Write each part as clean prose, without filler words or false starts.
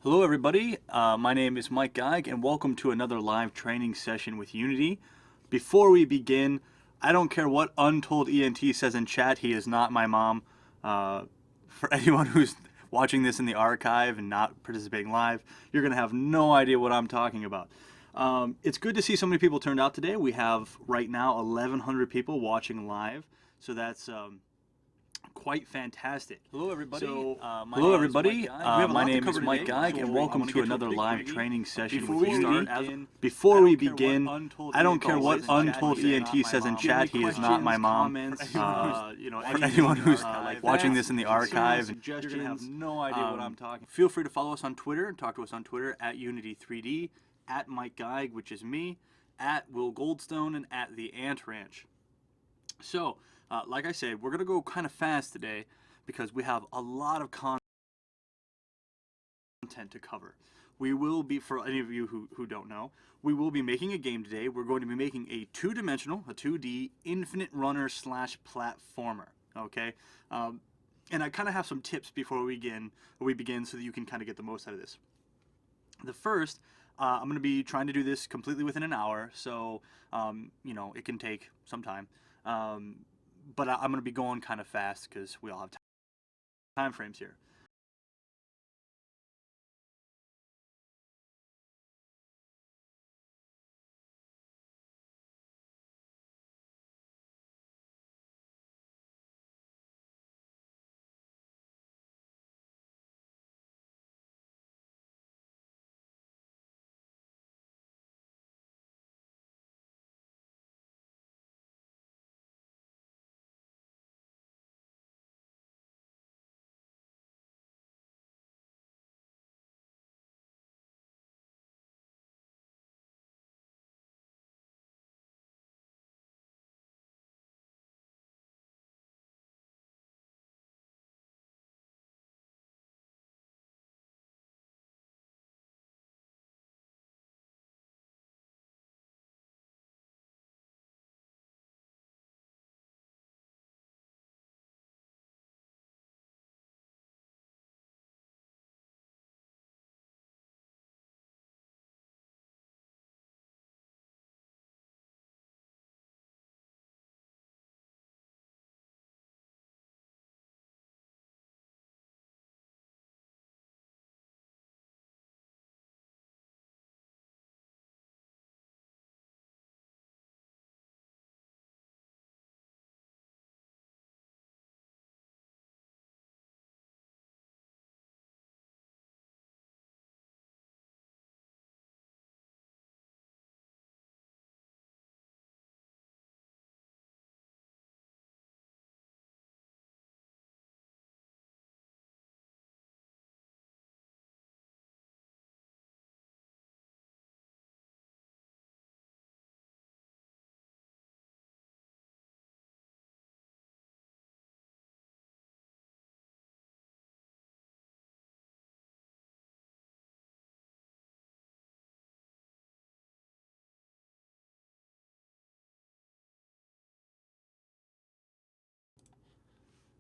Hello everybody, my name is Mike Geig and welcome to another live training session with Unity. Before we begin, I don't care what Untold ENT says in chat, he is not my mom. For anyone who's watching this in the archive and not participating live, you're going to have no idea what I'm talking about. It's good to see so many people turned out today. We have right now 1,100 people watching live, so that's quite fantastic. Hello everybody. My name is Mike Geig and welcome to another live training session with Unity. Before we begin, I don't care what Untold ENT says in chat, he is not my mom. For anyone who's watching this in the archive, you're going to have no idea what I'm talking. Feel free to follow us on Twitter and talk to us on Twitter at Unity3D, at Mike Geig, which is me, at Will Goldstone, and at the Ant Ranch. So, like I said, we're going to go kind of fast today because we have a lot of content to cover. We will be, for any of you who don't know, we will be making a game today. We're going to be making a two-dimensional, a 2D, infinite runner / platformer, okay? And I kind of have some tips before we begin so that you can kind of get the most out of this. The first, I'm going to be trying to do this completely within an hour, so, it can take some time. But I'm going to be going kind of fast because we all have time frames here.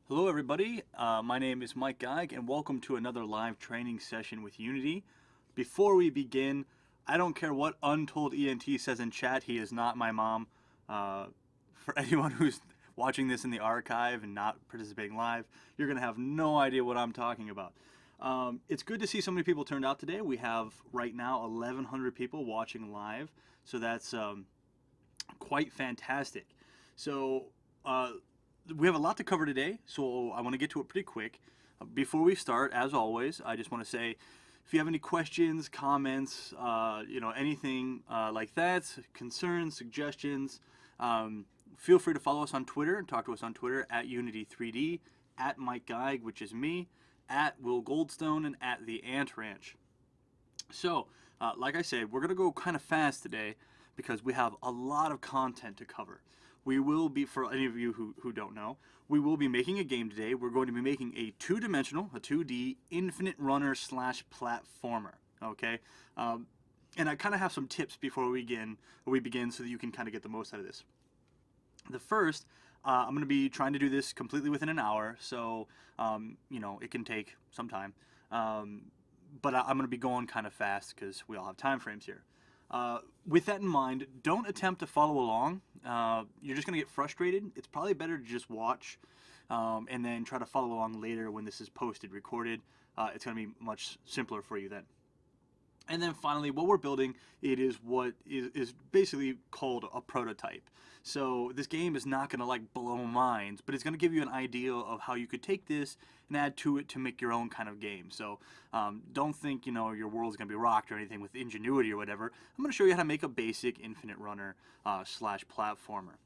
Hello everybody, my name is Mike Geig and welcome to another live training session with Unity. Before we begin, I don't care what Untold ENT says in chat, he is not my mom. For anyone who's watching this in the archive and not participating live, you're going to have no idea what I'm talking about. It's good to see so many people turned out today. We have right now 1,100 people watching live, so that's quite fantastic. So, we have a lot to cover today, so I want to get to it pretty quick. Before we start, as always, I just want to say, if you have any questions, comments, anything like that, concerns, suggestions, feel free to follow us on Twitter and talk to us on Twitter at Unity3D, at Mike Geig, which is me, at Will Goldstone, and at the Ant Ranch. So, like I said, we're going to go kind of fast today because we have a lot of content to cover. We will be, for any of you who don't know, we will be making a game today. We're going to be making a two-dimensional, a 2D, infinite runner / platformer, okay? And I kind of have some tips before we begin so that you can kind of get the most out of this. The first, I'm going to be trying to do this completely within an hour, so, it can take some time. but I'm going to be going kind of fast because we all have time frames here. With that in mind, don't attempt to follow along. You're just going to get frustrated. It's probably better to just watch and then try to follow along later when this is posted, recorded. It's going to be much simpler for you then. And then finally, what we're building, it is what is basically called a prototype. So this game is not going to like blow minds, but it's going to give you an idea of how you could take this and add to it to make your own kind of game. So don't think, you know, your world's going to be rocked or anything with ingenuity or whatever. I'm going to show you how to make a basic infinite runner slash platformer.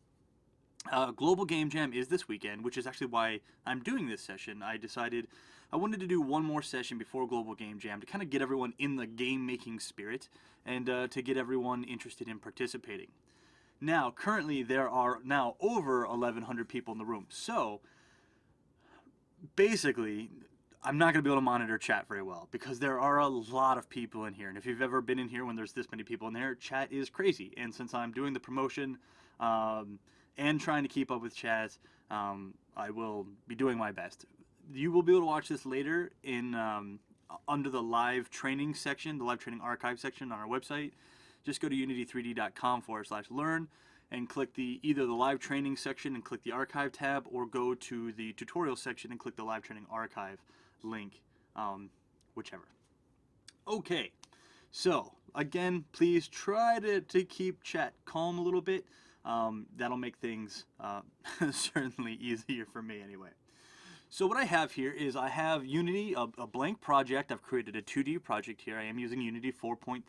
Global Game Jam is this weekend, which is actually why I'm doing this session. I decided I wanted to do one more session before Global Game Jam to kind of get everyone in the game-making spirit and to get everyone interested in participating. Now, currently, there are now over 1,100 people in the room. So, basically, I'm not going to be able to monitor chat very well because there are a lot of people in here. And if you've ever been in here when there's this many people in there, chat is crazy. And since I'm doing the promotion and trying to keep up with chat, I will be doing my best. You will be able to watch this later in under the live training section, the live training archive section on our website. Just go to unity3d.com/learn and click either the live training section and click the archive tab, or go to the tutorial section and click the live training archive link, whichever. Okay, so again, please try to keep chat calm a little bit. That'll make things certainly easier for me anyway. So what I have here is I have Unity, a blank project. I've created a 2D project here. I am using Unity 4.3.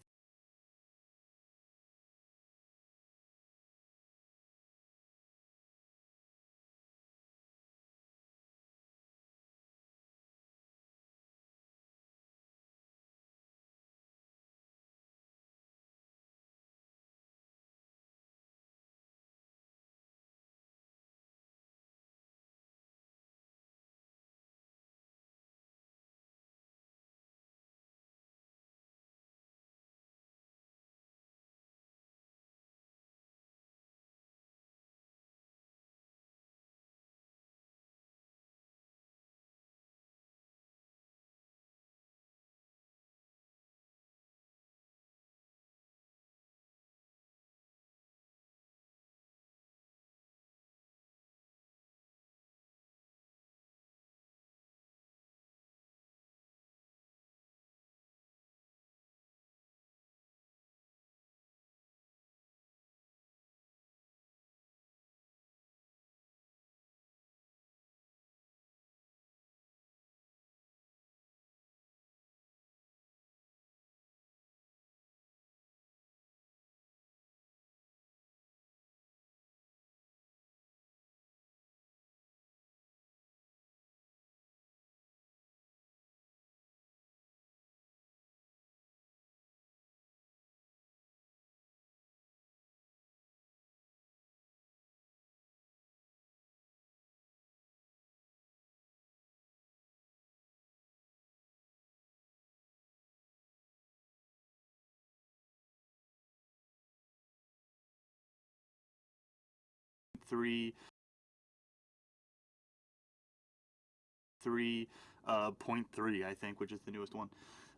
Point 3, I think, which is the newest one.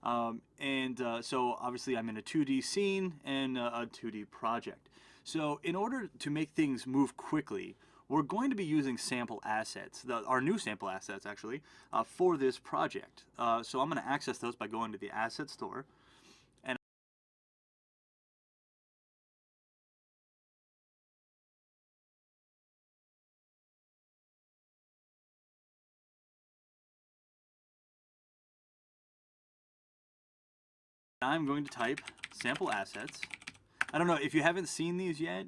So obviously I'm in a 2D scene and a 2D project. So in order to make things move quickly, we're going to be using sample assets, our new sample assets actually, for this project. So I'm going to access those by going to the asset store. I'm going to type sample assets. I don't know if you haven't seen these yet.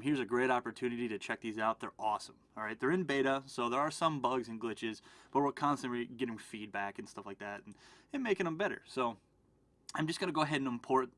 Here's a great opportunity to check these out. They're awesome. All right, they're in beta, so there are some bugs and glitches, but we're constantly getting feedback and stuff like that, and making them better. So I'm just going to go ahead and import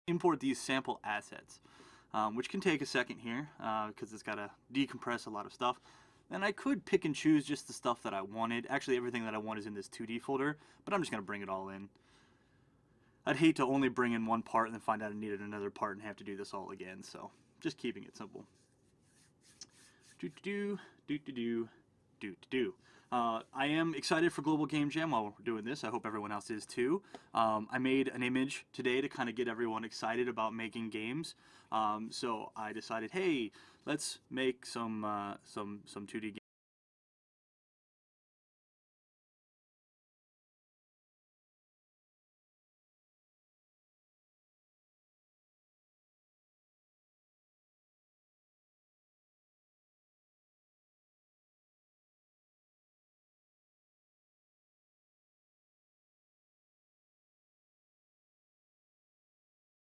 import these sample assets, which can take a second here because it's got to decompress a lot of stuff. And I could pick and choose just the stuff that I wanted. Actually, everything that I want is in this 2D folder, but I'm just going to bring it all in. I'd hate to only bring in one part and then find out I needed another part and have to do this all again, so just keeping it simple. I am excited for Global Game Jam while we're doing this. I hope everyone else is too. I made an image today to kind of get everyone excited about making games. So I decided, hey, let's make some 2D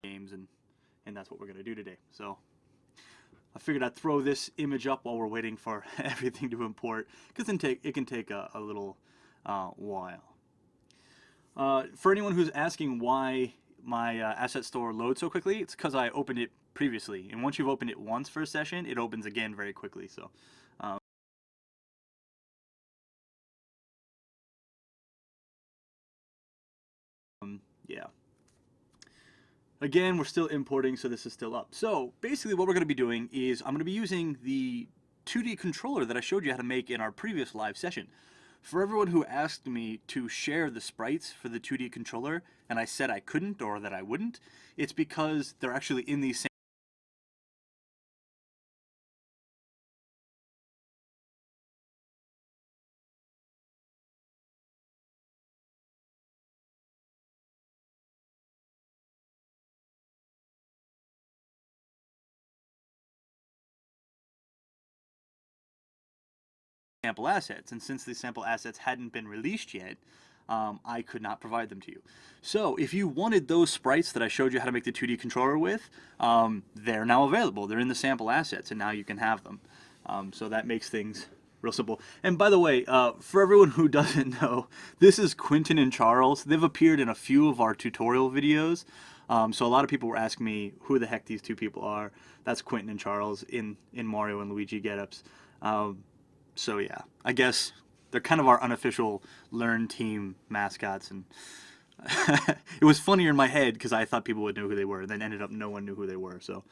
games. And that's what we're going to do today. So I figured I'd throw this image up while we're waiting for everything to import, because it can take a little while. For anyone who's asking why my asset store loads so quickly, it's because I opened it previously, and once you've opened it once for a session, it opens again very quickly. So yeah. Again, we're still importing, so this is still up. So basically what we're going to be doing is I'm going to be using the 2D controller that I showed you how to make in our previous live session. For everyone who asked me to share the sprites for the 2D controller, and I said I couldn't or that I wouldn't, it's because they're actually in these same sample assets, and since these sample assets hadn't been released yet, I could not provide them to you. So if you wanted those sprites that I showed you how to make the 2D controller with, they're now available. They're in the sample assets, and now you can have them. So that makes things real simple. And by the way, for everyone who doesn't know, this is Quentin and Charles. They've appeared in a few of our tutorial videos. So a lot of people were asking me who the heck these two people are. That's Quentin and Charles in Mario and Luigi get-ups. So yeah, I guess they're kind of our unofficial Learn team mascots, and it was funnier in my head because I thought people would know who they were, and then ended up no one knew who they were. So,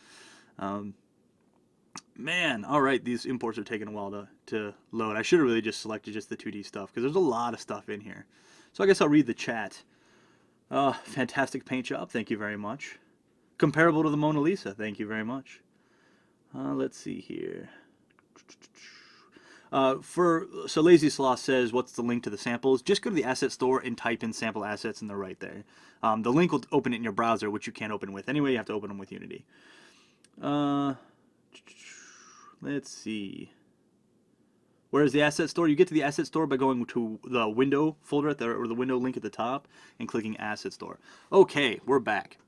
man, all right, these imports are taking a while to load. I should have really just selected just the 2D stuff because there's a lot of stuff in here. So I guess I'll read the chat. Fantastic paint job, thank you very much. Comparable to the Mona Lisa, thank you very much. Let's see here. So Lazy Sloth says, what's the link to the samples? Just go to the asset store and type in sample assets, and they're right there. The link will open it in your browser, which you can't open with anyway. You have to open them with Unity. Let's see. Where's the asset store? You get to the asset store by going to the window folder at or the window link at the top and clicking asset store. Okay, we're back.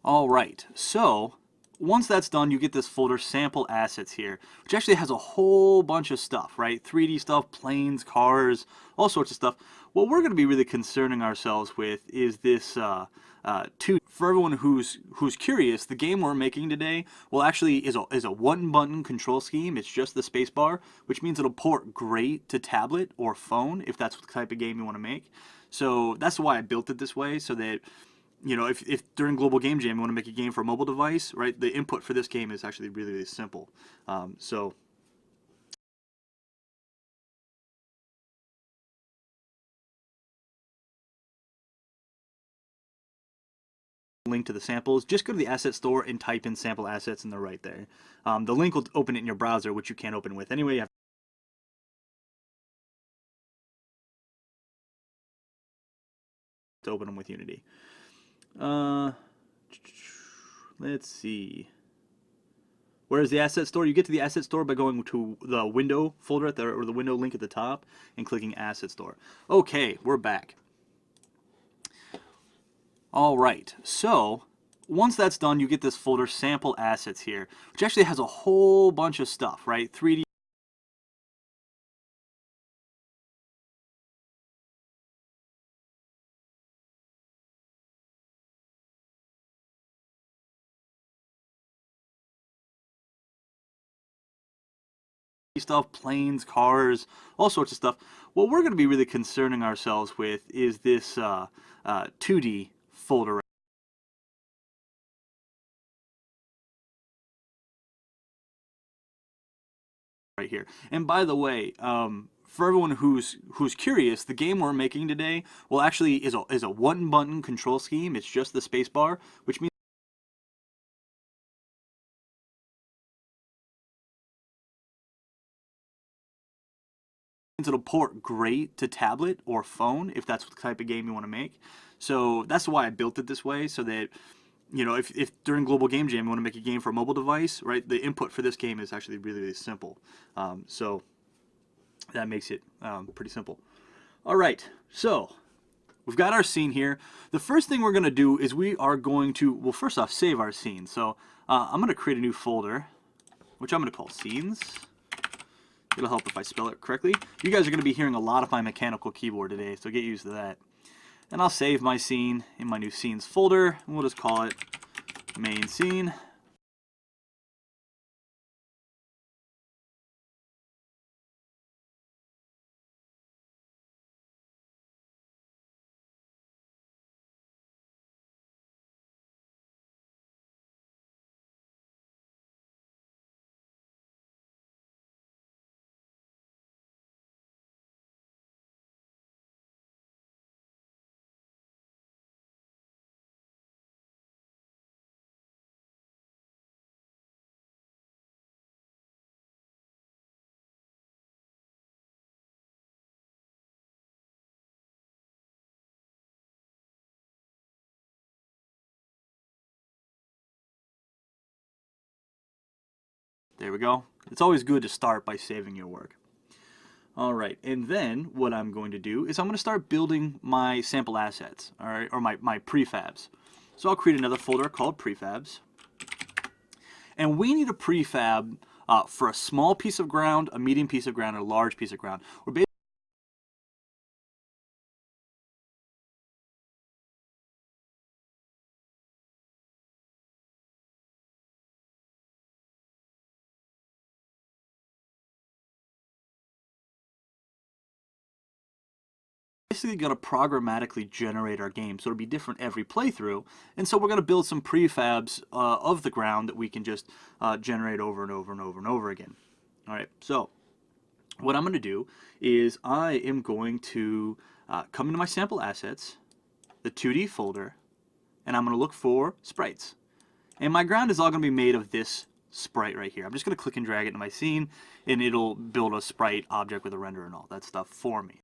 All right, so once that's done, you get this folder sample assets here, which actually has a whole bunch of stuff, right? 3D stuff, planes, cars, all sorts of stuff. What we're going to be really concerning ourselves with is this for everyone who's curious, the game we're making today is a one-button control scheme. It's just the space bar, which means it'll port great to tablet or phone if that's the type of game you want to make. So that's why I built it this way, so that if during Global Game Jam you want to make a game for a mobile device, right, the input for this game is actually really, really simple. So link to the samples, just go to the asset store and type in sample assets, and they're right there. The link will open it in your browser, which you can't open with anyway. You have to open them with Unity. Let's see. Where's the asset store? You get to the asset store by going to the window folder at or the window link at the top and clicking asset store. Okay, we're back. All right, so once that's done, you get this folder sample assets here, which actually has a whole bunch of stuff, right? 3D stuff, planes, cars, all sorts of stuff. What we're going to be really concerning ourselves with is this 2D folder right here. And by the way, for everyone who's curious, the game we're making today will actually is a one-button control scheme. It's just the space bar, which means it'll port great to tablet or phone if that's the type of game you want to make. So that's why I built it this way, so that, you know, if during Global Game Jam you want to make a game for a mobile device, right, the input for this game is actually really, really simple. So that makes it pretty simple. All right, so we've got our scene here. The first thing we're going to do is we are going to, well, first off, save our scene. So I'm going to create a new folder, which I'm going to call Scenes. It'll help if I spell it correctly. You guys are going to be hearing a lot of my mechanical keyboard today, so get used to that. And I'll save my scene in my new Scenes folder, and we'll just call it Main Scene. There we go. It's always good to start by saving your work. All right, and then what I'm going to do is I'm going to start building my sample assets, all right, or my prefabs. So I'll create another folder called prefabs. And we need a prefab for a small piece of ground, a medium piece of ground, and a large piece of ground. We're basically going to programmatically generate our game, so it'll be different every playthrough. And so we're going to build some prefabs of the ground that we can just generate over and over and over and over again. All right, so what I'm going to do is I am going to come into my sample assets, the 2D folder, and I'm going to look for sprites. And my ground is all going to be made of this sprite right here. I'm just going to click and drag it into my scene, and it'll build a sprite object with a render and all that stuff for me.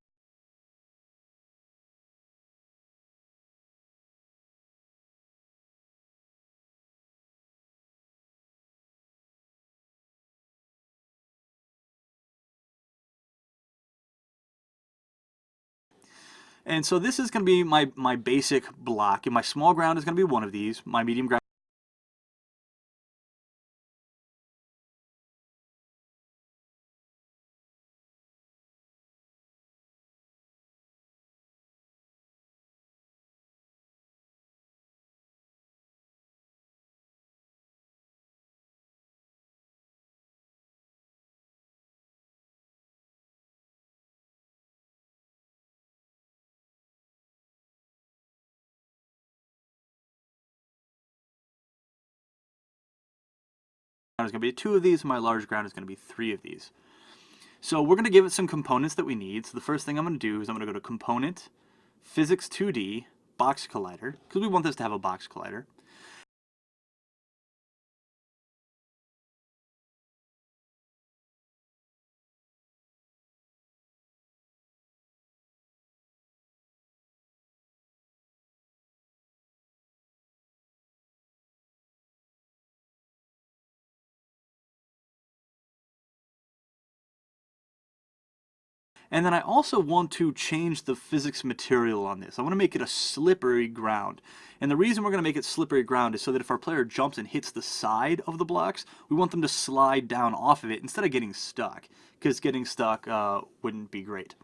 And so this is going to be my basic block, and my small ground is going to be one of these. My medium ground is going to be 2 of these, and my large ground is going to be 3 of these. So we're going to give it some components that we need. So the first thing I'm going to do is I'm going to go to Component, Physics 2D, Box Collider, because we want this to have a box collider. And then I also want to change the physics material on this. I want to make it a slippery ground. And the reason we're going to make it slippery ground is so that if our player jumps and hits the side of the blocks, we want them to slide down off of it instead of getting stuck, because getting stuck wouldn't be great.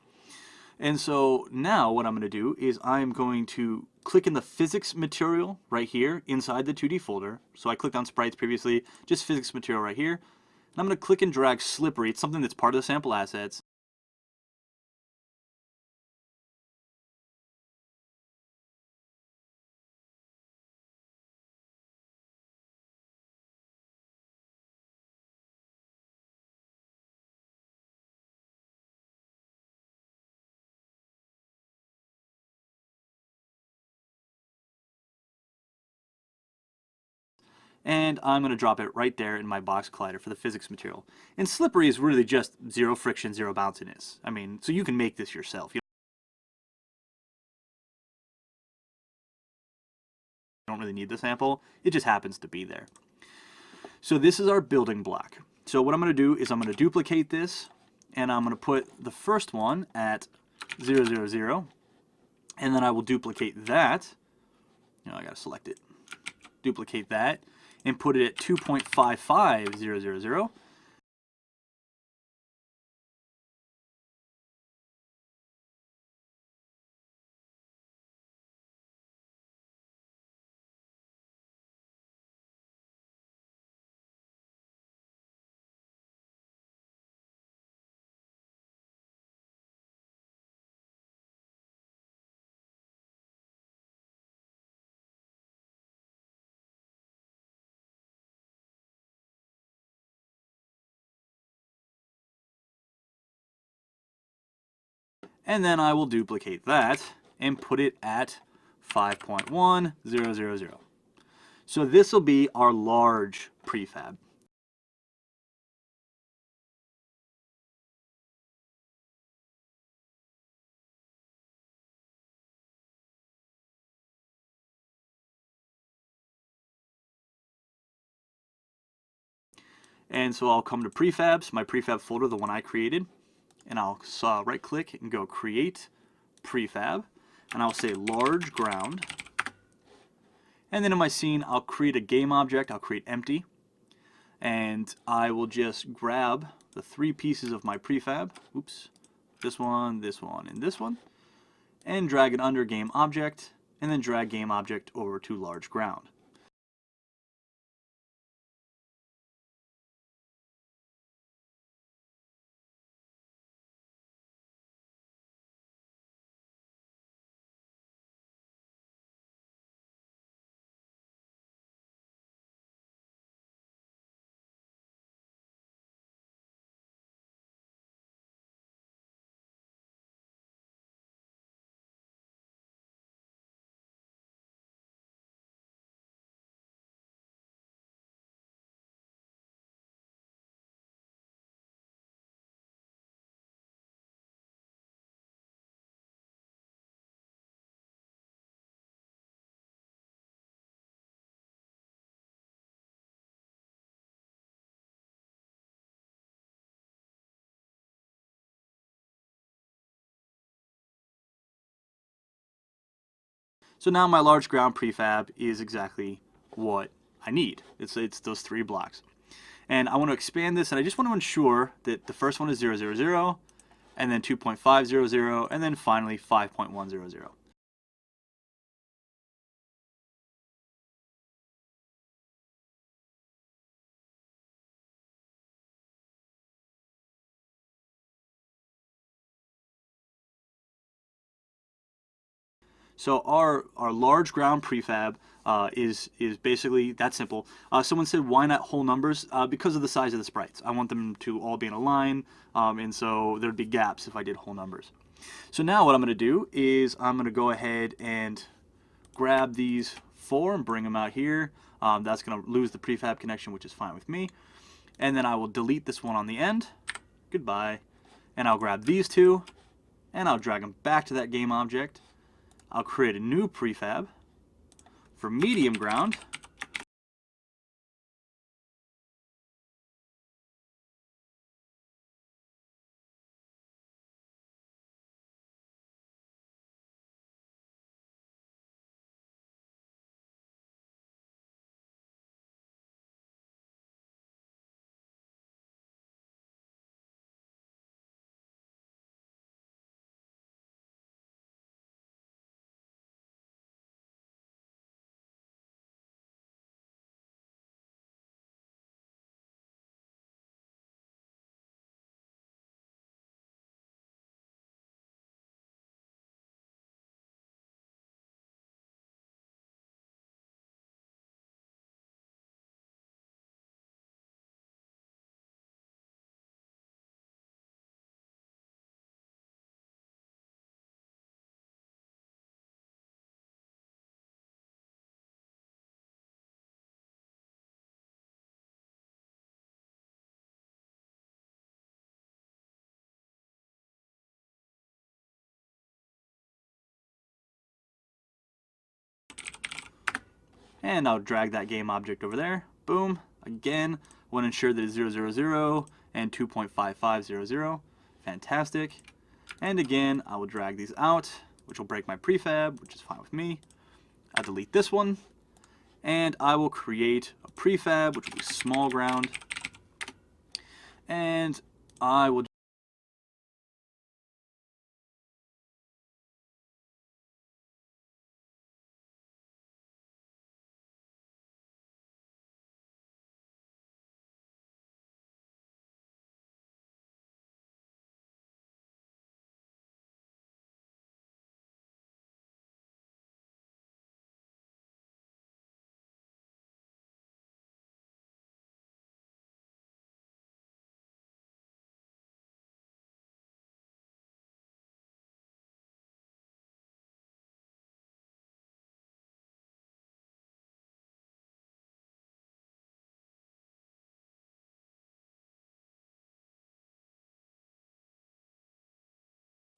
And so now what I'm going to do is I'm going to click in the physics material right here inside the 2D folder. So I clicked on sprites previously, just physics material right here. I'm going to click and drag Slippery. It's something that's part of the sample assets. And I'm going to drop it right there in my box collider for the physics material. And Slippery is really just zero friction, zero bounciness. I mean, so you can make this yourself. You don't really need the sample. It just happens to be there. So this is our building block. So what I'm going to do is I'm going to duplicate this, and I'm going to put the first one at 0, 0, 0. And then I will duplicate that. I got to select it. Duplicate that. And put it at 2.55000. And then I will duplicate that and put it at 5.1000. So this will be our large prefab. And so I'll come to prefabs, my prefab folder, the one I created, and I'll right click and go create prefab, and I'll say large ground. And then in my scene, I'll create a game object, I'll create empty, and I will just grab the 3 pieces of my prefab, this one, and this one, and drag it under game object, and then drag game object over to large ground. So now my large ground prefab is exactly what I need. It's those 3 blocks. And I want to expand this, and I just want to ensure that the first one is 0, 0, 0, and then 2.500, and then finally 5.100. So our large ground prefab is basically that simple. Someone said, why not whole numbers? Because of the size of the sprites. I want them to all be in a line, and so there'd be gaps if I did whole numbers. So now what I'm going to do is I'm going to go ahead and grab these 4 and bring them out here. That's going to lose the prefab connection, which is fine with me. And then I will delete this one on the end. Goodbye. And I'll grab these 2, and I'll drag them back to that game object. I'll create a new prefab for medium ground. and I'll drag that game object over there. Boom. Again, I want to ensure that it's 000 and 2.5500. Fantastic. And again, I will drag these out, which will break my prefab, which is fine with me. I'll delete this one, and I will create a prefab, which will be small ground, and I will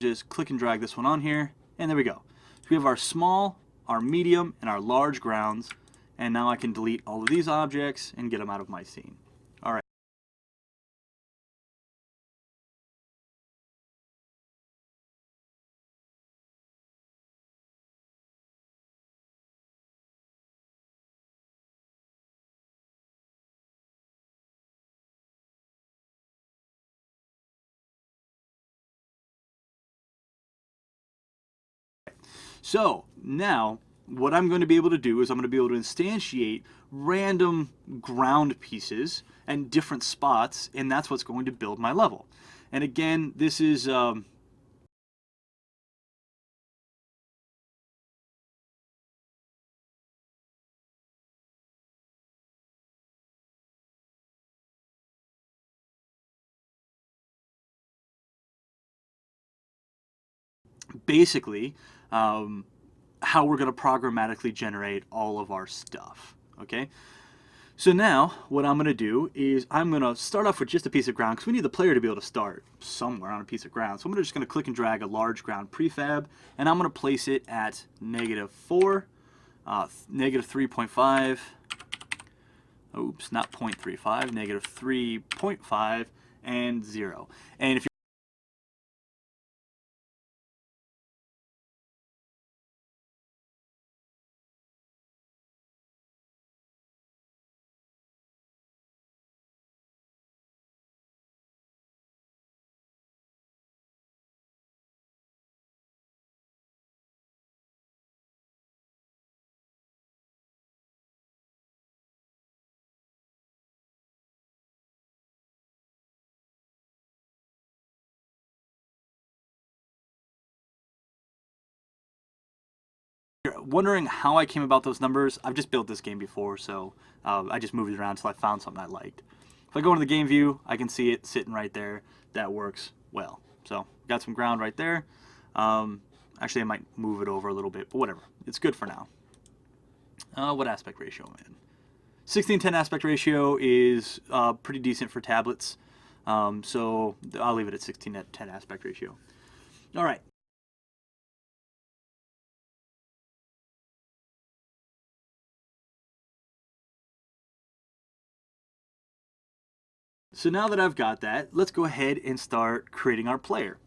just click and drag this one on here, and there we go. So we have our small, our medium, and our large grounds, and now I can delete all of these objects and get them out of my scene. All right. So now what I'm going to be able to do is I'm going to be able to instantiate random ground pieces and different spots, and that's what's going to build my level. And again, this is basically how we're going to programmatically generate all of our stuff. Okay, so now what I'm going to do is I'm going to start off with just a piece of ground, because we need the player to be able to start somewhere on a piece of ground. So I'm just going to click and drag a large ground prefab, and I'm going to place it at -4, -3.5, oops, not 0.35, -3.5, and 0. And if you're wondering how I came about those numbers, I've just built this game before, so I just moved it around until I found something I liked. If I go into the game view, I can see it sitting right there. That works well. So got some ground right there. Actually, I might move it over a little bit, but whatever. It's good for now. What aspect ratio am I in? 16:10 aspect ratio is pretty decent for tablets. So I'll leave it at 16:10 aspect ratio. All right. So now that I've got that, let's go ahead and start creating our player.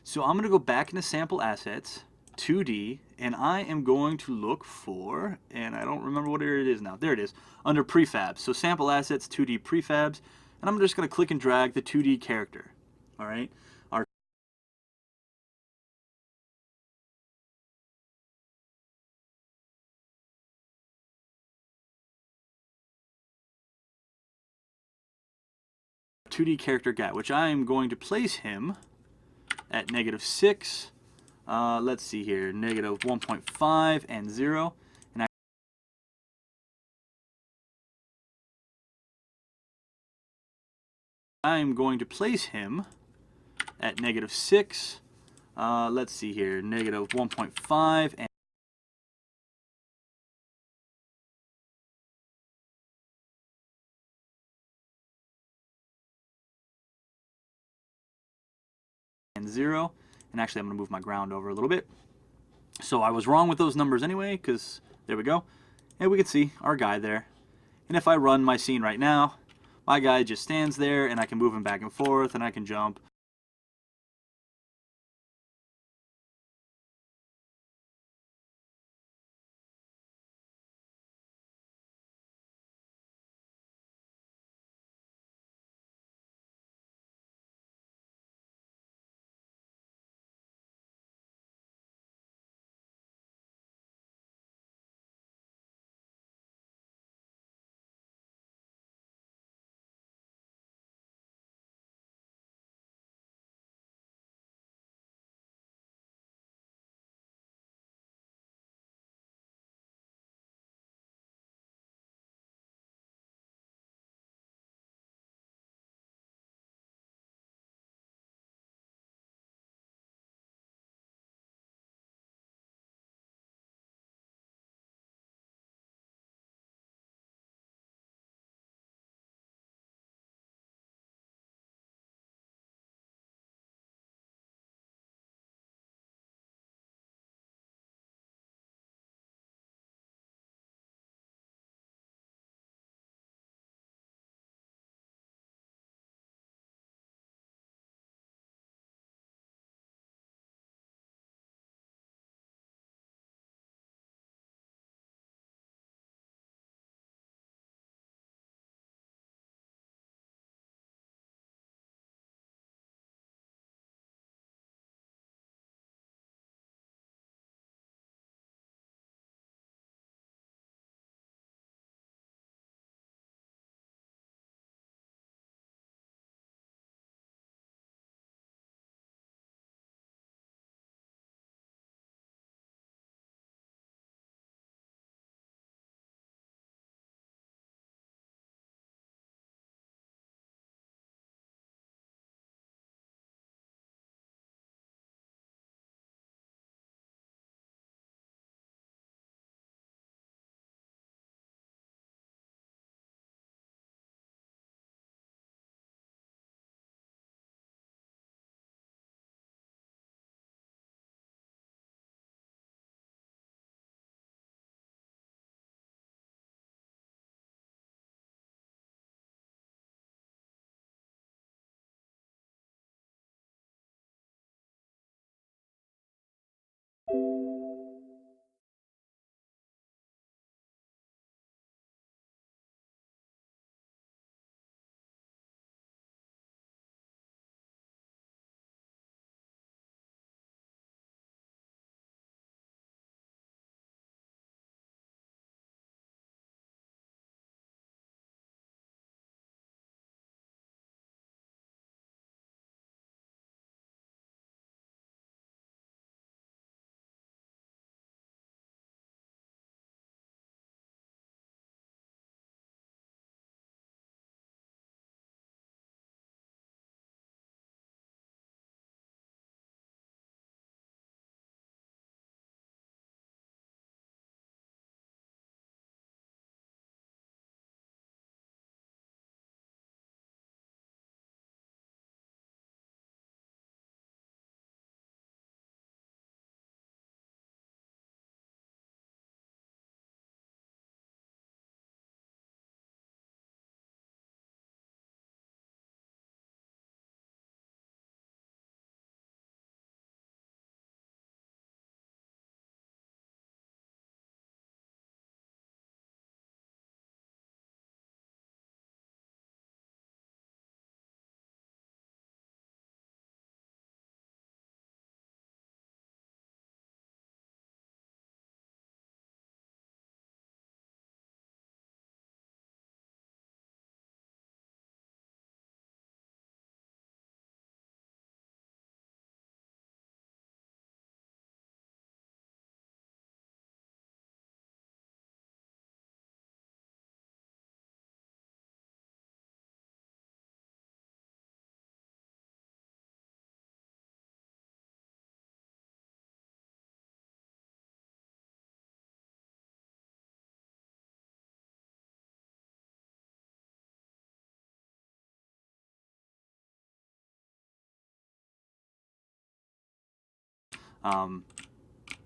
So I'm going to go back into sample assets, 2D, and I am going to look for, and I don't remember what it is now. There it is, under prefabs. So sample assets, 2D prefabs, and I'm just going to click and drag the 2D character. All right. Our .2D character guy, which I am going to place him at -6. Let's see here, -1.5 and 0. And I am going to place him at -6. Let's see here, -1.5 and and 0. And actually, I'm going to move my ground over a little bit. So I was wrong with those numbers anyway, because there we go. And we can see our guy there. And if I run my scene right now, my guy just stands there and I can move him back and forth and I can jump.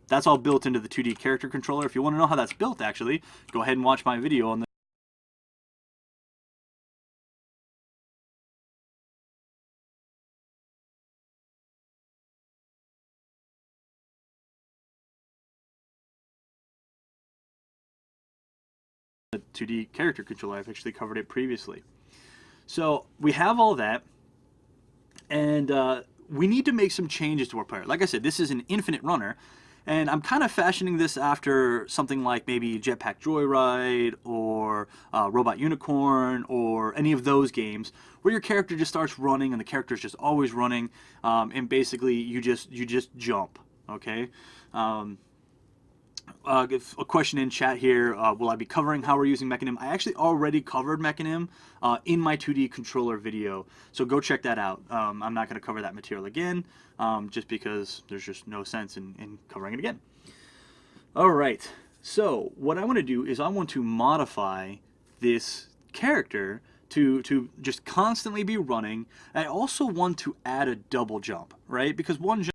that's all built into the 2D character controller. If you want to know how that's built, actually, go ahead and watch my video on the the 2D character controller. I've actually covered it previously. So we have all that, and we need to make some changes to our player. Like I said, this is an infinite runner, and I'm kind of fashioning this after something like maybe Jetpack Joyride or Robot Unicorn or any of those games where your character just starts running and the character is just always running, and basically you just jump. Okay. A question in chat here, will I be covering how we're using Mechanim? I actually already covered Mechanim in my 2D controller video, so go check that out. I'm not going to cover that material again, just because there's just no sense in covering it again. All right, so what I want to do is I want to modify this character to just constantly be running. I also want to add a double jump, right? Because one jump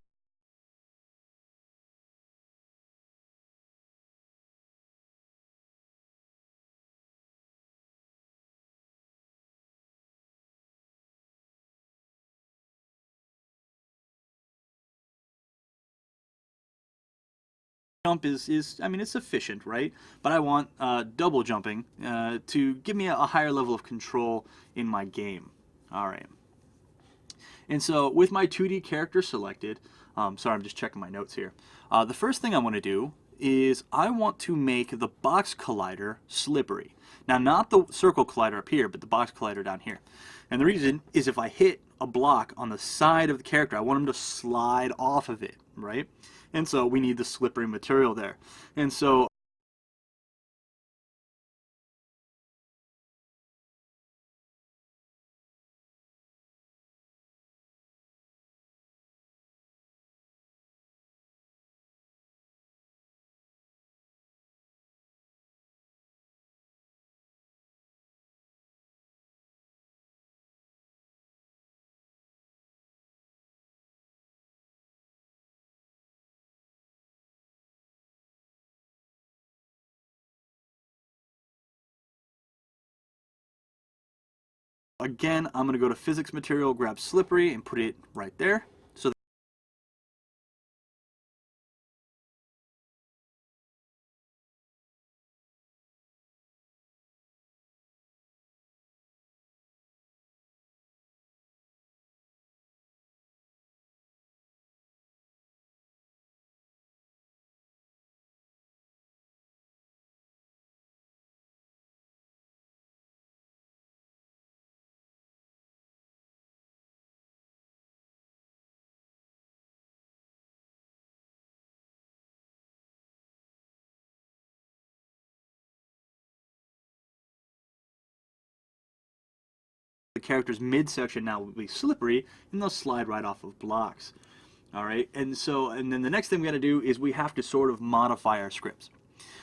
is I mean, it's sufficient, right? But I want double jumping to give me a higher level of control in my game. All right. And so with my 2D character selected, sorry, I'm just checking my notes here. The first thing I want to do is I want to make the box collider slippery. Now, not the circle collider up here, but the box collider down here. And the reason is if I hit a block on the side of the character, I want him to slide off of it, right? And so we need the slippery material there. And so again, I'm going to go to physics material, grab slippery, and put it right there. So the character's midsection now will be slippery, and they'll slide right off of blocks. All right, and then the next thing we got to do is we have to sort of modify our scripts.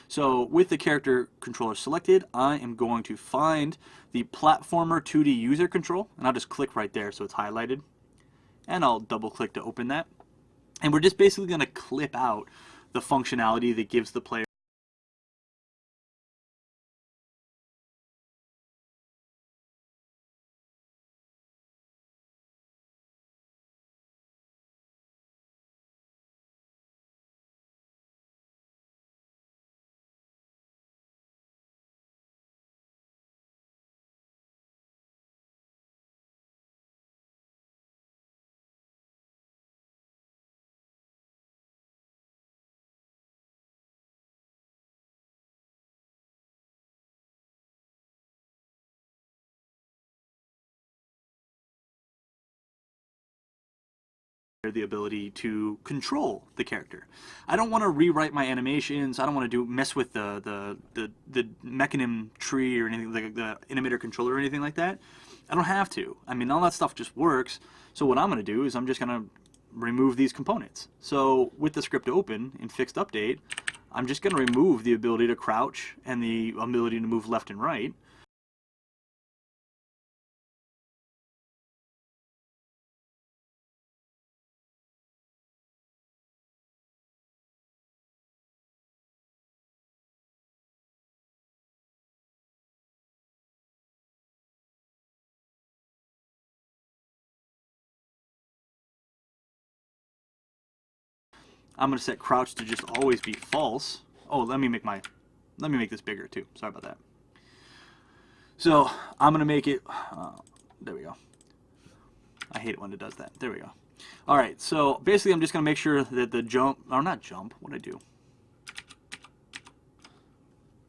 So with the character controller selected, I am going to find the platformer 2D user control, and I'll just click right there so it's highlighted, and I'll double click to open that. And we're just basically going to clip out the functionality that gives the player the ability to control the character. I don't want to rewrite my animations. I don't want to mess with the mechanism tree or anything like the animator controller or anything like that. I don't have to. I mean, all that stuff just works. So what I'm going to do is I'm just going to remove these components. So with the script open in fixed update, I'm just going to remove the ability to crouch and the ability to move left and right. I'm going to set crouch to just always be false. Oh, let me make this bigger too. Sorry about that. So I'm going to make it, there we go. I hate it when it does that. There we go. All right, so basically I'm just going to make sure that the jump, or not jump, what did I do?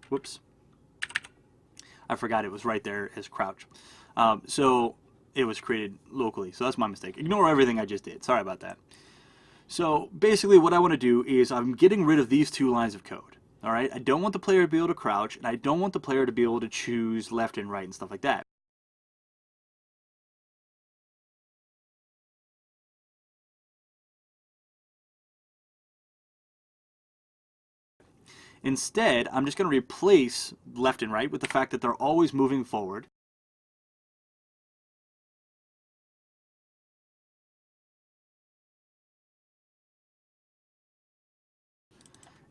Whoops. I forgot it was right there as crouch. So it was created locally, so that's my mistake. Ignore everything I just did. Sorry about that. So basically what I want to do is I'm getting rid of these two lines of code. All right, I don't want the player to be able to crouch, and I don't want the player to be able to choose left and right and stuff like that. Instead, I'm just going to replace left and right with the fact that they're always moving forward.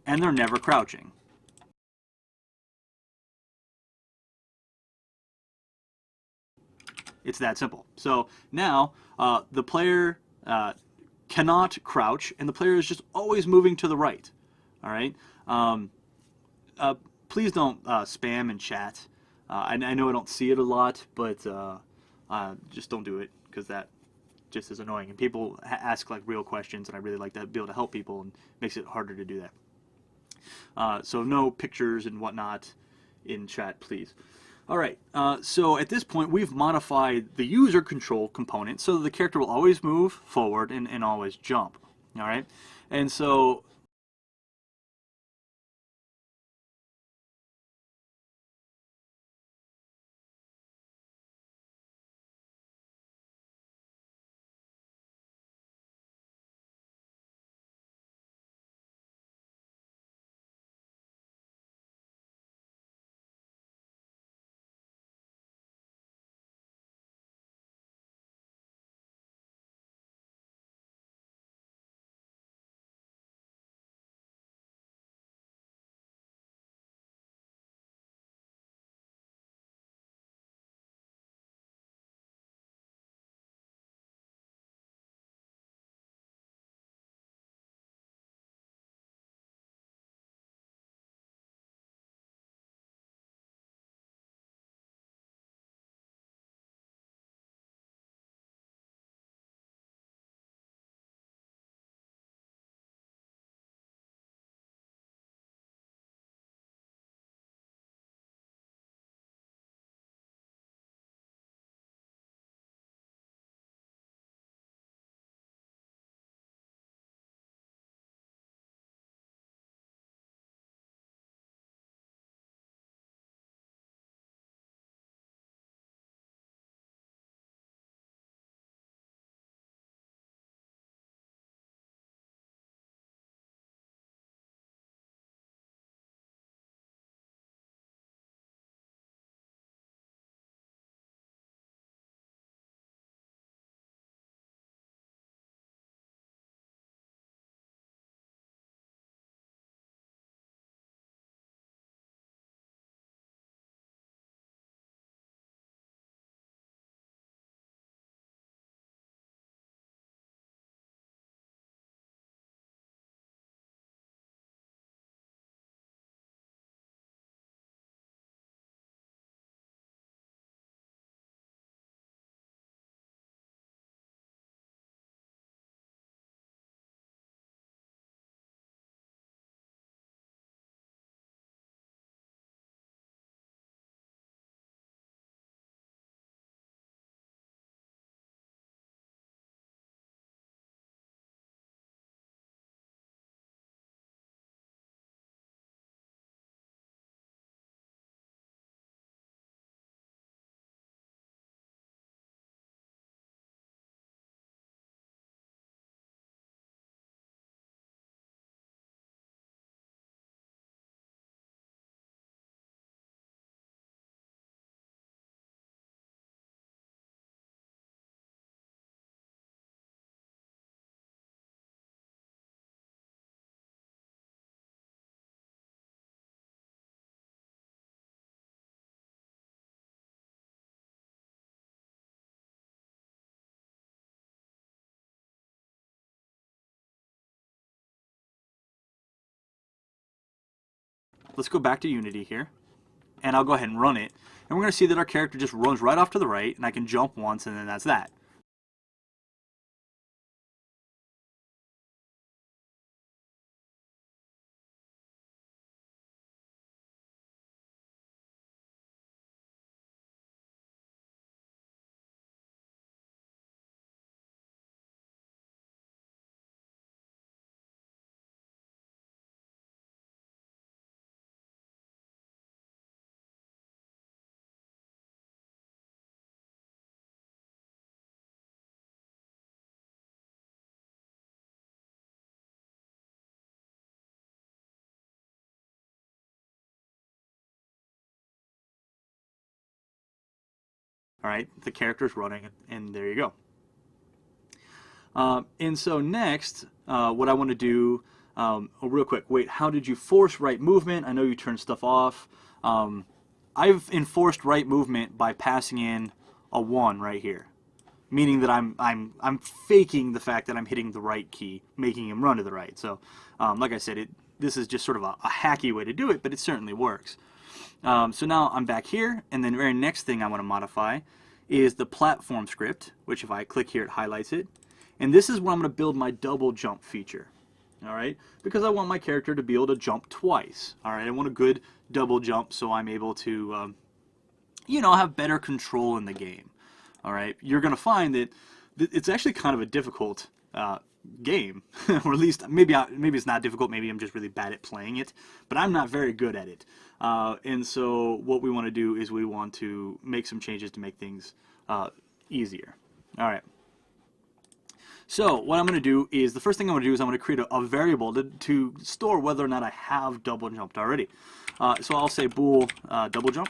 And they're never crouching. It's that simple. So now the player cannot crouch, and the player is just always moving to the right. All right. Please don't spam and chat. I know I don't see it a lot, but just don't do it, because that just is annoying. And people ask like real questions, and I really like to be able to help people, and it makes it harder to do that. So no pictures and whatnot in chat, please. All right, so at this point we've modified the user control component so that the character will always move forward and always jump. All right, and so let's go back to Unity here, and I'll go ahead and run it. And we're going to see that our character just runs right off to the right, and I can jump once, and then that's that. All right, the character's running, and there you go. And so next, what I want to do, real quick, wait, how did you force right movement? I know you turned stuff off. I've enforced right movement by passing in a 1 right here, meaning that I'm faking the fact that I'm hitting the right key, making him run to the right. So, like I said, this is just sort of a hacky way to do it, but it certainly works. So now I'm back here, and then the very next thing I want to modify is the platform script, which if I click here, it highlights it. And this is where I'm going to build my double jump feature, all right? Because I want my character to be able to jump twice, all right? I want a good double jump so I'm able to, have better control in the game, all right? You're going to find that it's actually kind of a difficult game, or at least maybe it's not difficult. Maybe I'm just really bad at playing it, but I'm not very good at it. And so what we want to do is we want to make some changes to make things easier. All right. So what I'm going to do is, the first thing I'm going to do is I'm going to create a variable to store whether or not I have double jumped already. So I'll say bool double jump.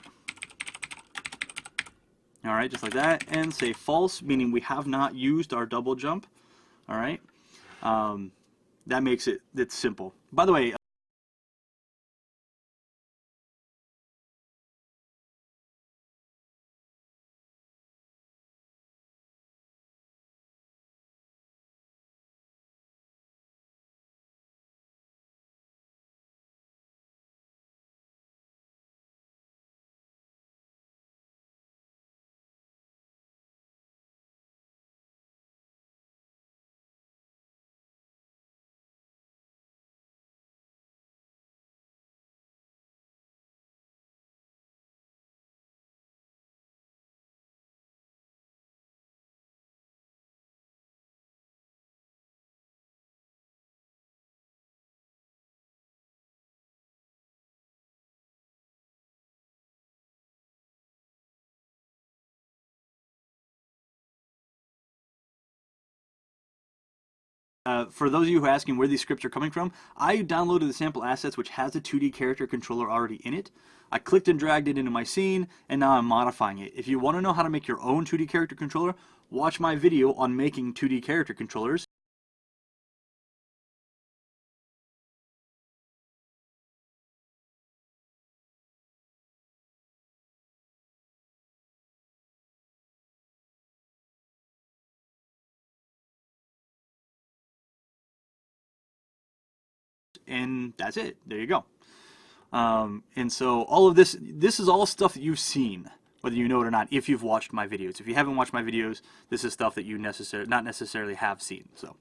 All right, just like that, and say false, meaning we have not used our double jump. All right, that makes it's simple. By the way, for those of you who are asking where these scripts are coming from, I downloaded the sample assets which has a 2D character controller already in it. I clicked and dragged it into my scene, and now I'm modifying it. If you want to know how to make your own 2D character controller, watch my video on making 2D character controllers. And that's it. There you go. And so all of this is all stuff that you've seen, whether you know it or not, if you've watched my videos. If you haven't watched my videos, this is stuff that you not necessarily have seen. So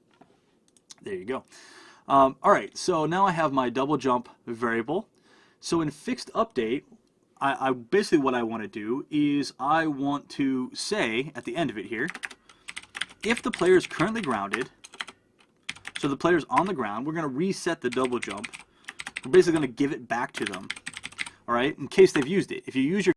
there you go. All right, so now I have my double jump variable. So in fixed update, I basically what I want to do is I want to say at the end of it here, if the player is currently grounded, so the player's on the ground, we're going to reset the double jump. We're basically going to give it back to them, all right, in case they've used it. If you use your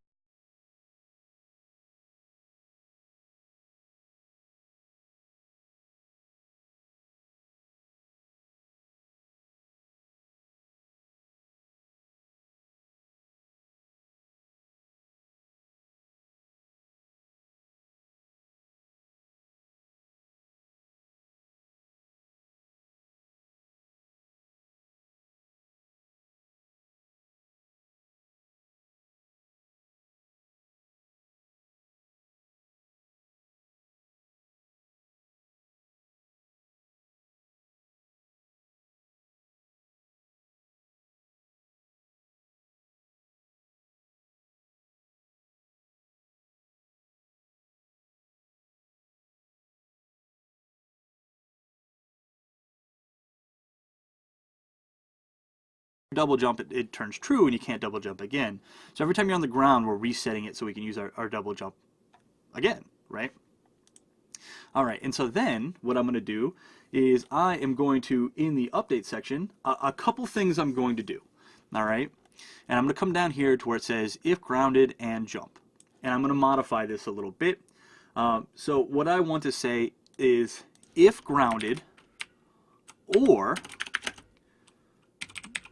double jump, it turns true and you can't double jump again. So every time you're on the ground, we're resetting it so we can use our double jump again, right? All right, and so then what I'm going to do is I am going to, in the update section, a couple things I'm going to do, all right? And I'm going to come down here to where it says if grounded and jump. And I'm going to modify this a little bit. So what I want to say is if grounded or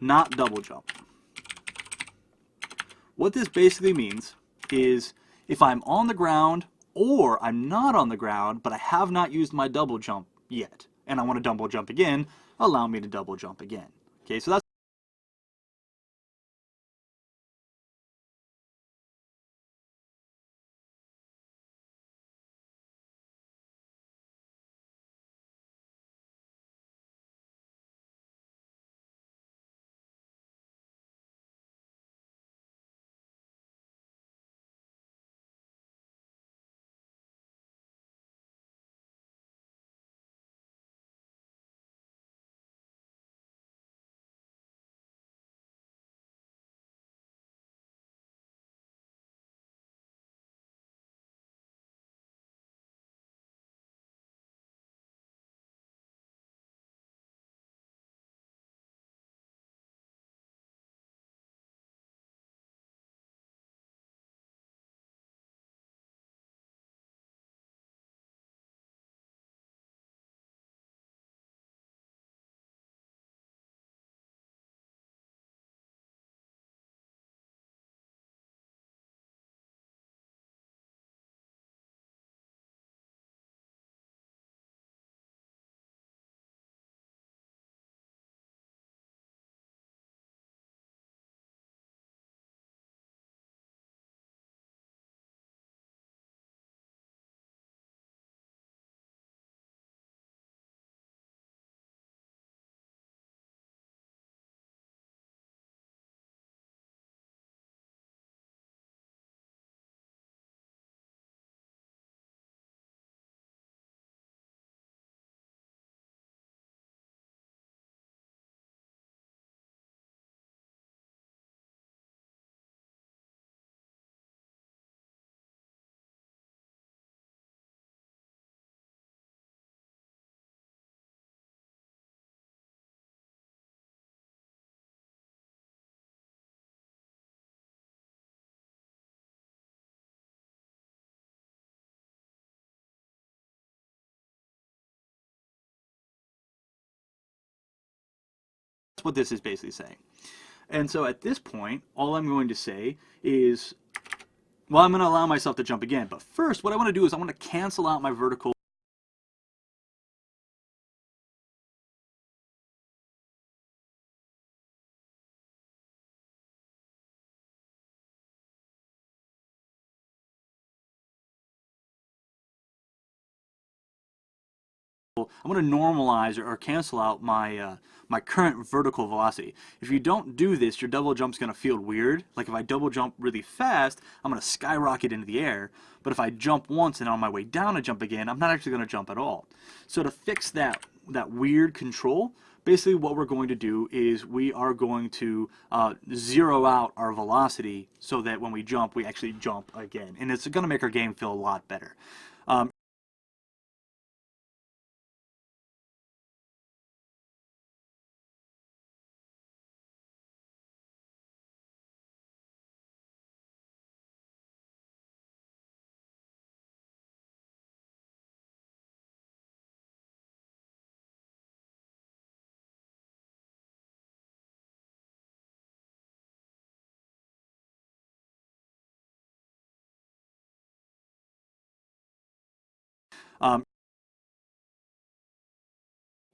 not double jump. What this basically means is if I'm on the ground or I'm not on the ground, but I have not used my double jump yet, and I want to double jump again, allow me to double jump again. Okay, so that's what this is basically saying. And so at this point, all I'm going to say is, well, I'm going to allow myself to jump again. But first, what I want to do is I want to cancel out my vertical. I'm going to normalize or cancel out my my current vertical velocity. If you don't do this, your double jump's going to feel weird. Like if I double jump really fast, I'm going to skyrocket into the air. But if I jump once and on my way down I jump again, I'm not actually going to jump at all. So to fix that weird control, basically what we're going to do is we are going to zero out our velocity so that when we jump, we actually jump again. And it's going to make our game feel a lot better.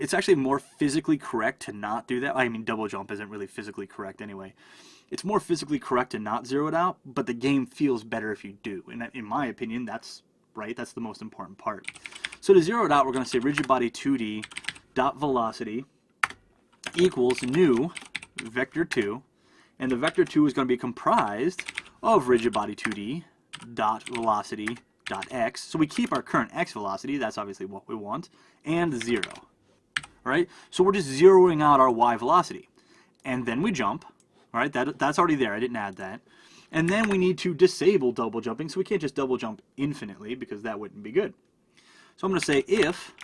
It's actually more physically correct to not do that. I mean, double jump isn't really physically correct anyway. It's more physically correct to not zero it out, but the game feels better if you do. And in my opinion, that's right. That's the most important part. So to zero it out, we're going to say rigid body 2D dot velocity equals new vector 2, and the vector 2 is going to be comprised of rigid body 2D dot velocity dot x. So we keep our current x velocity. That's obviously what we want, and 0. Right? So we're just zeroing out our y velocity. and then we jump. All right, that's already there. I didn't add that. And then we need to disable double jumping, so we can't just double jump infinitely because that wouldn't be good. So I'm going to say if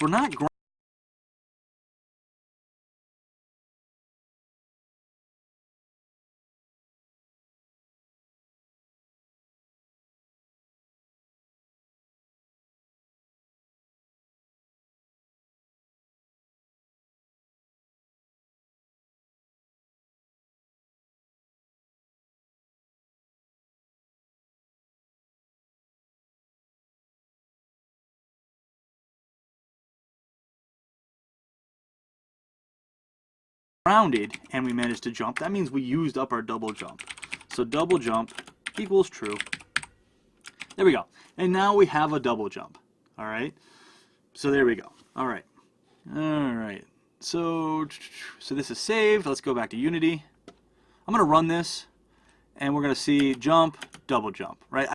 we're not grounded and we managed to jump, that means we used up our double jump. So double jump equals true. There we go. And now we have a double jump. All right. So there we go. All right. All right. So this is saved. Let's go back to Unity. I'm going to run this, and we're going to see jump, double jump, right?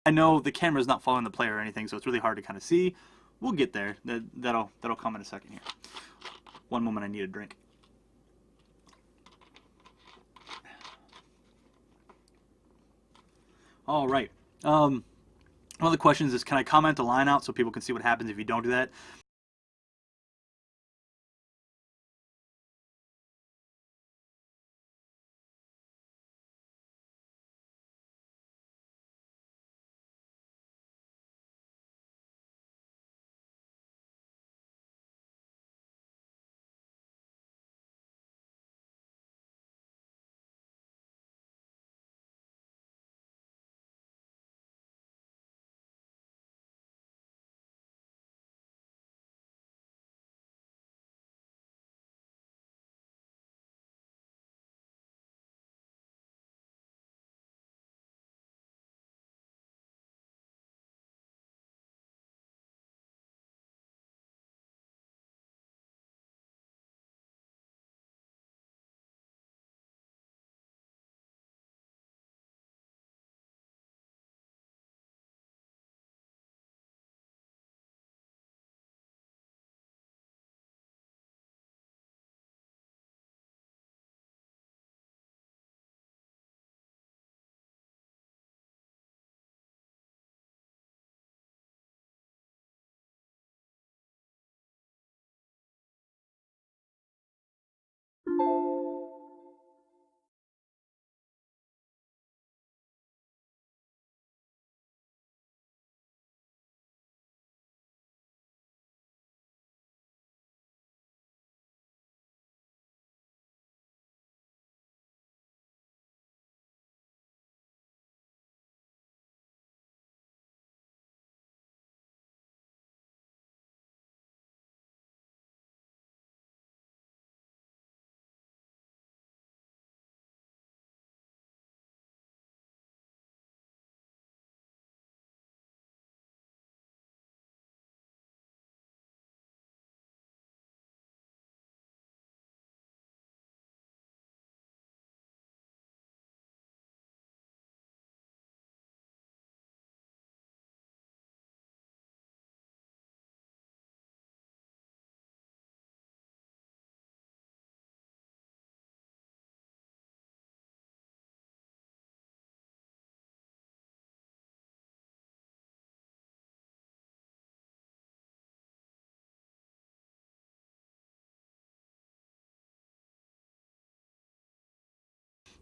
I know the camera's not following the player or anything, so it's really hard to kind of see. We'll get there. That'll come in a second here. One moment, I need a drink. All right. One of the questions is, can I comment a line out so people can see what happens if you don't do that?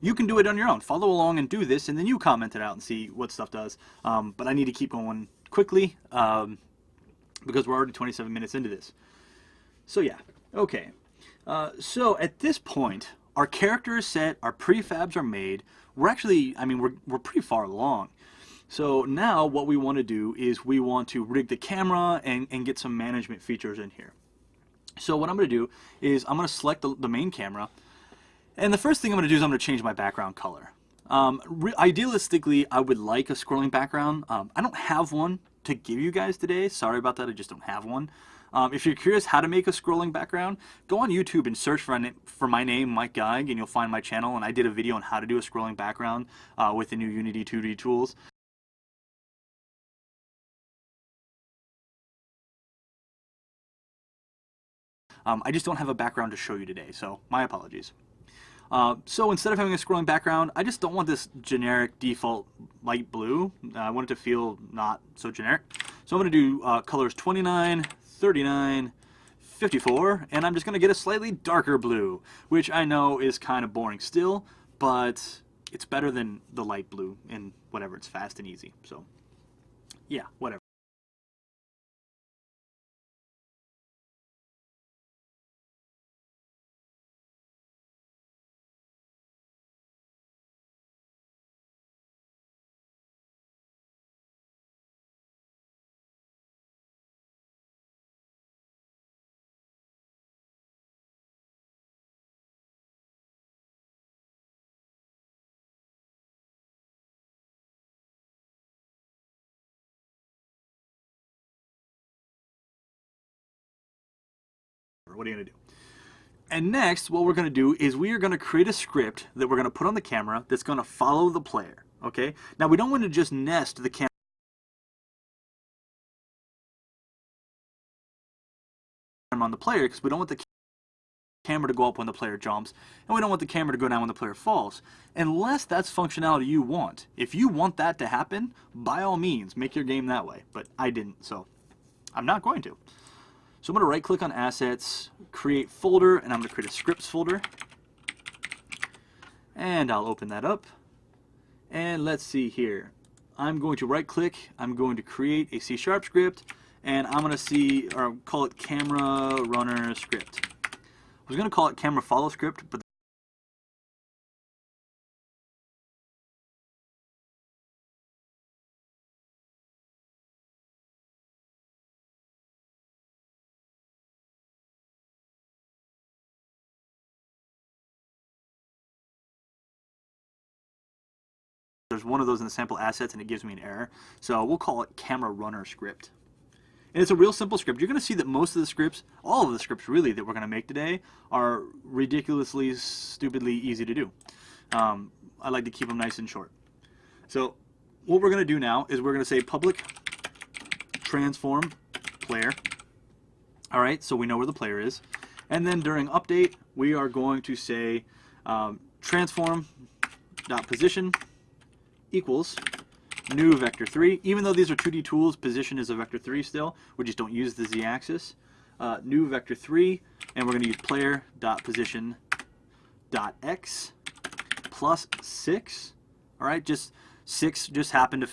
You can do it on your own. Follow along and do this, and then you comment it out and see what stuff does. But I need to keep going quickly because we're already 27 minutes into this. So yeah, okay. So at this point, our character is set, our prefabs are made. We're actually, I mean, we're pretty far along. So now what we want to do is we want to rig the camera and get some management features in here. So what I'm going to do is I'm going to select the main camera. And the first thing I'm going to do is I'm going to change my background color. Idealistically, I would like a scrolling background. I don't have one to give you guys today. Sorry about that, I just don't have one. If you're curious how to make a scrolling background, go on YouTube and search for my name, Mike Geig, and you'll find my channel. And I did a video on how to do a scrolling background with the new Unity 2D tools. I just don't have a background to show you today, so my apologies. So instead of having a scrolling background, I just don't want this generic default light blue. I want it to feel not so generic. So I'm going to do colors 29, 39, 54, and I'm just going to get a slightly darker blue, which I know is kind of boring still, but it's better than the light blue and whatever, it's fast and easy. So yeah, whatever. What are you going to do? And next, what we're going to do is we are going to create a script that we're going to put on the camera that's going to follow the player. Okay? Now, we don't want to just nest the camera on the player because we don't want the camera to go up when the player jumps, and we don't want the camera to go down when the player falls, unless that's functionality you want. If you want that to happen, by all means, make your game that way. But I didn't, so I'm not going to. So I'm going to right-click on Assets, Create Folder, and I'm going to create a Scripts folder. And I'll open that up. And let's see here. I'm going to right-click, I'm going to create a C# script, and I'm going to call it Camera Runner Script. I was going to call it Camera Follow Script, but there's one of those in the sample assets and it gives me an error. So we'll call it Camera Runner Script. And it's a real simple script. You're going to see that most of the scripts, all of the scripts really that we're going to make today, are ridiculously, stupidly easy to do. I like to keep them nice and short. So what we're going to do now is we're going to say public transform player. All right, so we know where the player is. And then during update, we are going to say transform.position equals new vector 3. Even though these are 2D tools, position is a vector 3 still. We just don't use the z-axis. New vector 3, and we're going to use player.position.x plus 6. All right, just 6 just happened to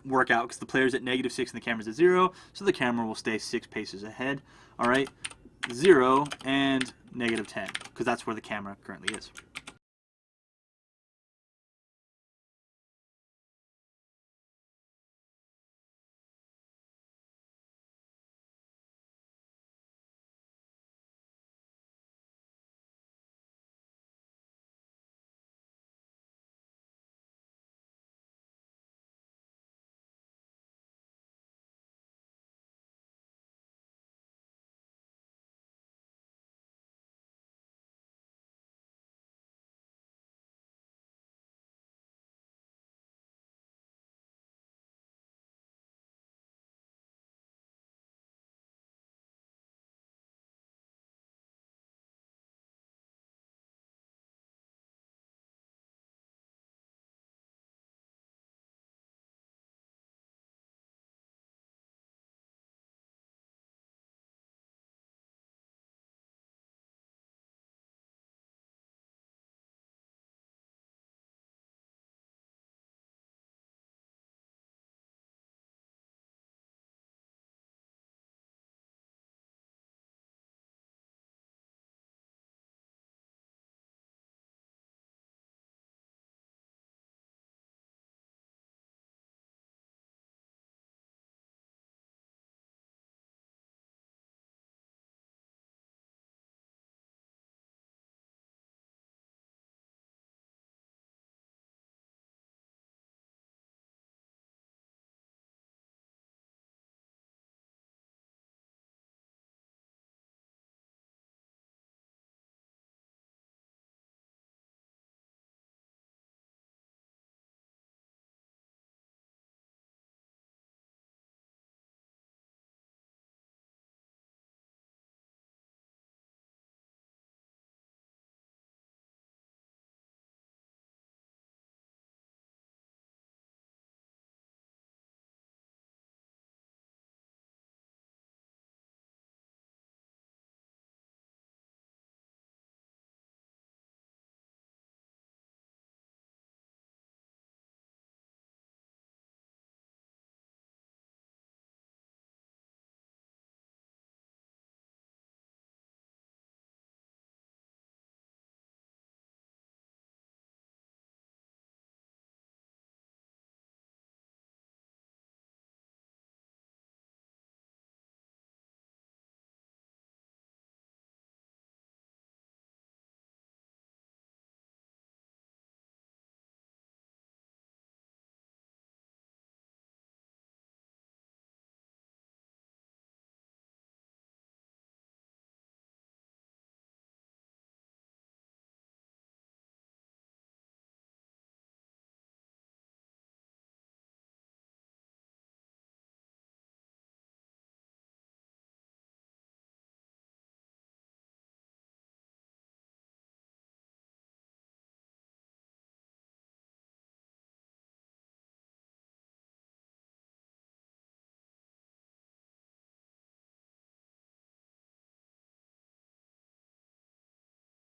work out because the player's at -6 and the camera's at 0, so the camera will stay 6 paces ahead. All right, 0 and -10 because that's where the camera currently is.